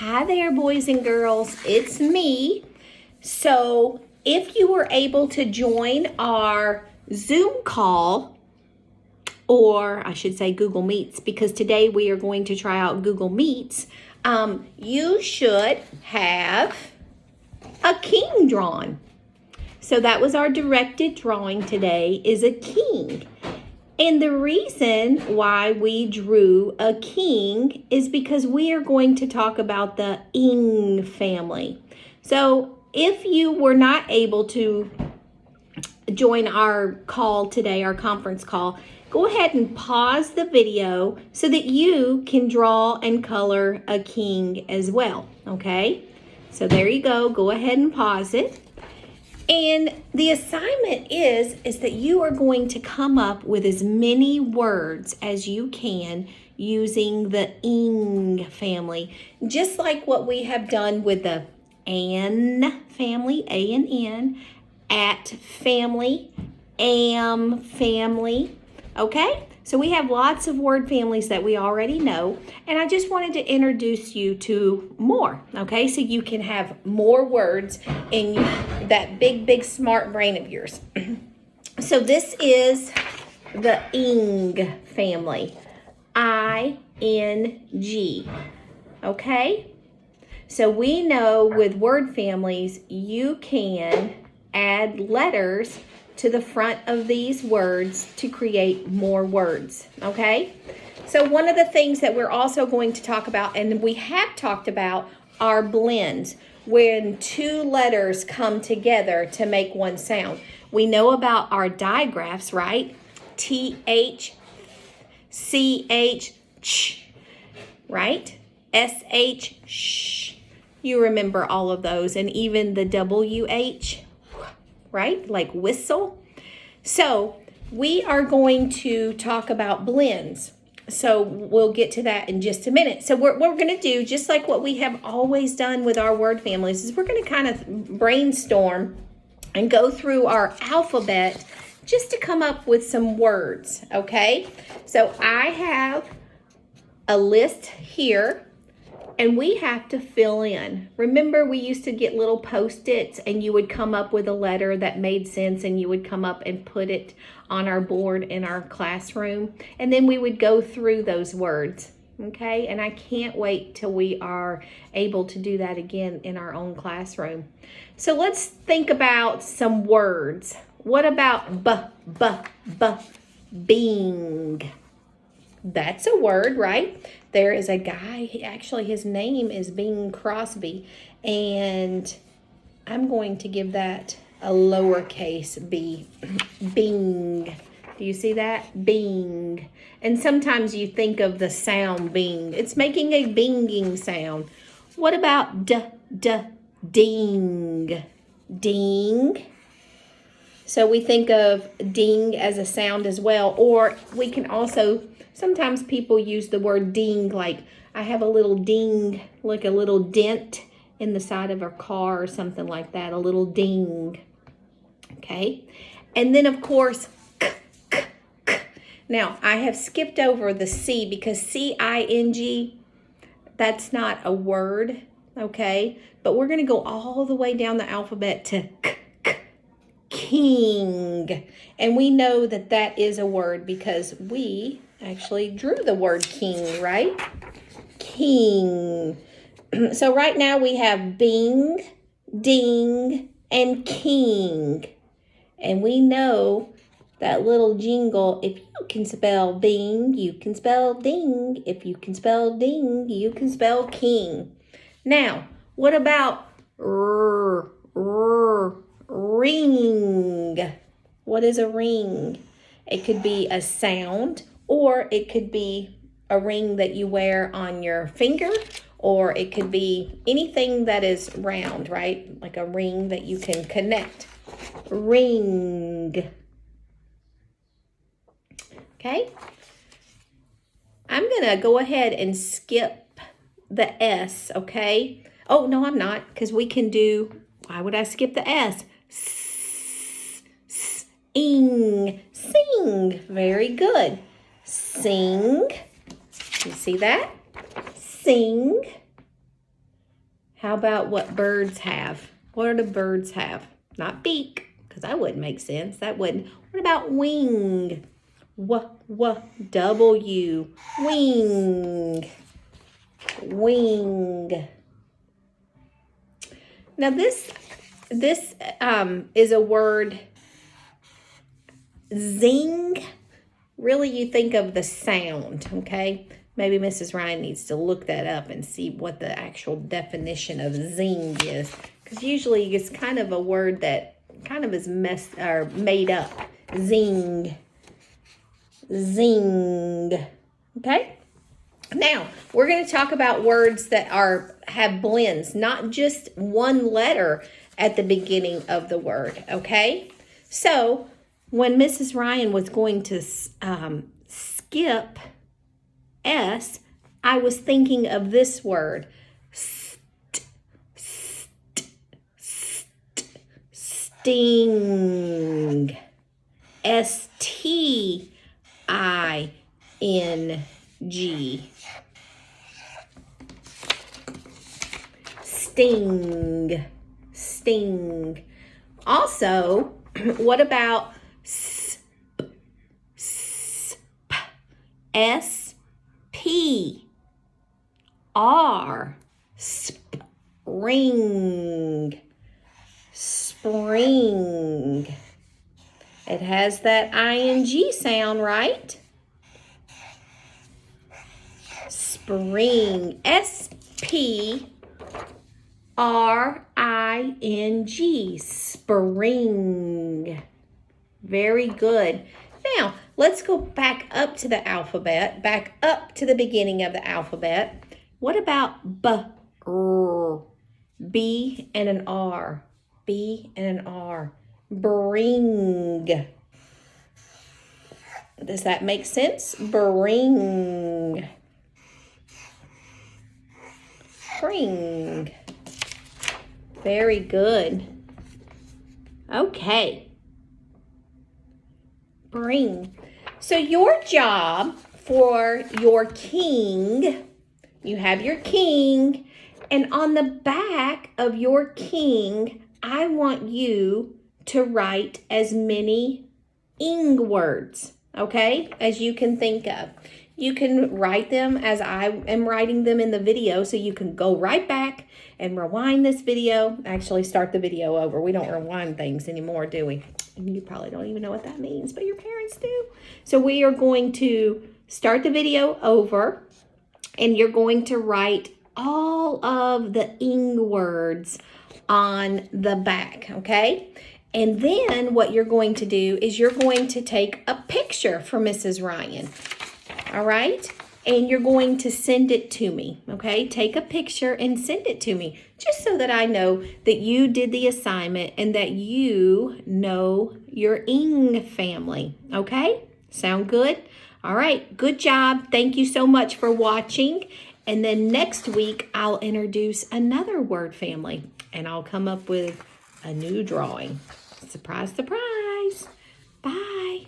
Hi there, boys and girls. It's me. So if you were able to join our Zoom call, or I should say Google Meets, because today we are going to try out Google Meets, you should have a king drawn. So that was our directed drawing today, is a king. And the reason why we drew a king is because we are going to talk about the ing family. So if you were not able to join our call today, our conference call, go ahead and pause the video so that you can draw and color a king as well, okay? So there you go. Go ahead and pause it. And the assignment is that you are going to come up with as many words as you can using the ing family, just like what we have done with the an family, A and N, at family, am family, okay? So we have lots of word families that we already know, and I just wanted to introduce you to more, okay? So you can have more words in that big smart brain of yours. So this is the ing family, I-N-G, okay? So we know with word families, you can add letters to the front of these words to create more words, okay? So one of the things that we're also going to talk about, and we have talked about, are blends, when two letters come together to make one sound. We know about our digraphs, right? T-H, C-H, ch, right? S-H, sh. You remember all of those, and even the W-H, right? Like whistle. So we are going to talk about blends. So we'll get to that in just a minute. So what we're going to do, just like what we have always done with our word families, is we're going to kind of brainstorm and go through our alphabet just to come up with some words, okay? So I have a list here, and we have to fill in. Remember, we used to get little Post-its, and you would come up with a letter that made sense, and you would come up and put it on our board in our classroom, and then we would go through those words, okay? And I can't wait till we are able to do that again in our own classroom. So let's think about some words. What about bing? That's a word, right? There is a guy, actually his name is Bing Crosby, and I'm going to give that a lowercase b, bing. Do you see that? Bing. And sometimes you think of the sound bing. It's making a binging sound. What about ding? Ding. So we think of ding as a sound as well, or we can also, sometimes people use the word ding, like I have a little ding, like a little dent in the side of a car or something like that, a little ding, okay? And then of course, k. Now I have skipped over the C because C-I-N-G, that's not a word, okay? But we're gonna go all the way down the alphabet to k. King. And we know that that is a word because we actually drew the word king, right? King. So right now we have bing, ding, and king. And we know that little jingle, if you can spell bing, you can spell ding. If you can spell ding, you can spell king. Now, what about ring? What is a ring? It could be a sound, or it could be a ring that you wear on your finger, or it could be anything that is round, right? Like a ring that you can connect. Ring. Okay? I'm going to go ahead and skip the S, okay? Oh, no, I'm not, because we can do, why would I skip the S? Ing, sing, very good. Sing, you see that? Sing. How about what birds have? What do birds have? Not beak, because that wouldn't make sense. That wouldn't. What about wing? W. Wing. Wing. Now this is a word, zing. Really, you think of the sound, okay? Maybe Mrs. Ryan needs to look that up and see what the actual definition of zing is. Because usually it's kind of a word that kind of is made up. Zing. Zing. Okay? Now, we're going to talk about words that have blends, not just one letter at the beginning of the word, okay? So, when Mrs. Ryan was going to skip S, I was thinking of this word, sting, S-T-I-N-G, sting, sting. Also, what about S-P-R, spring, spring. It has that ing sound, right? Spring, S-P-R-I-N-G, spring. Very good. Now, let's go back up to the alphabet, back up to the beginning of the alphabet. What about B and an R? B and an R. Bring. Does that make sense? Bring. Bring. Very good. Okay. Bring. So your job for your king, you have your king, and on the back of your king, I want you to write as many ing words, okay, as you can think of. You can write them as I am writing them in the video, so you can go right back and rewind this video. Actually, start the video over. We don't rewind things anymore, do we? You probably don't even know what that means, but your parents do. So we are going to start the video over, and you're going to write all of the ing words on the back, okay? And then what you're going to do is you're going to take a picture for Mrs. Ryan, all right? And you're going to send it to me, okay? Take a picture and send it to me, just so that I know that you did the assignment and that you know your ing family, okay? Sound good? All right, good job. Thank you so much for watching. And then next week, I'll introduce another word family, and I'll come up with a new drawing. Surprise, surprise. Bye.